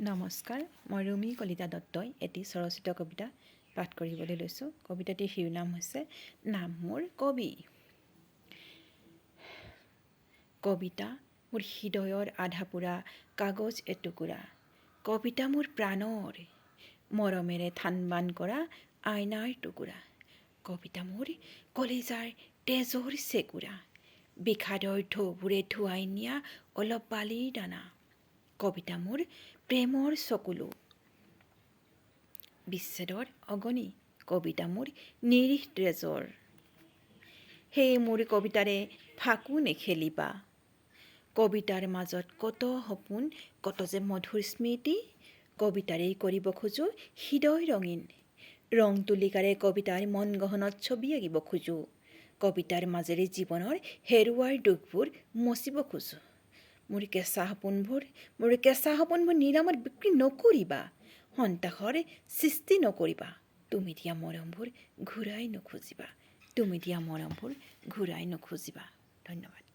নমস্কাৰ, মই ৰুমি কলিতা দত্তই এটি স্বৰচিত কবিতা পাঠ কৰিবলৈ লৈছোঁ। কবিতাটিৰ শিৰোনাম হৈছে নাম মোৰ কবি। কবিতা মোৰ হৃদয়ৰ আধাপোৰা কাগজ এটুকুৰা, কবিতা মোৰ প্ৰাণৰ মৰমেৰে থান বান কৰা আইনাৰ টুকুৰা, কবিতা মোৰ কলিজাৰ তেজৰ চেকুৰা, বিষাদৰ ঢৌবোৰে ধুৱাই নিয়া অলপ বালিৰ দানা, কবিতা মোৰ প্ৰেমৰ চকুলো বিচ্ছেদৰ অগণি, কবিতা মোৰ নিৰীহ তেজৰ। সেই মোৰ কবিতাৰে ফাকু নেখেলিবা, কবিতাৰ মাজত কত সপোন, কত যে মধুৰ স্মৃতি, কবিতাৰেই কৰিব খোজোঁ হৃদয় ৰঙীন, ৰং তুলিকাৰে কবিতাৰ মন গহনত ছবি আঁকিব খোজোঁ, কবিতাৰ মাজেৰে জীৱনৰ হেৰুৱাৰ দুখবোৰ মচিব খোজোঁ। মোৰ কেঁচা সপোনবোৰ নিৰামত বিক্ৰী নকৰিবা, সন্তাসৰ সৃষ্টি নকৰিবা, তুমি দিয়া মৰমবোৰ ঘূৰাই নুখুজিবা, তুমি দিয়া মৰমবোৰ ঘূৰাই নুখুজিবা। ধন্যবাদ।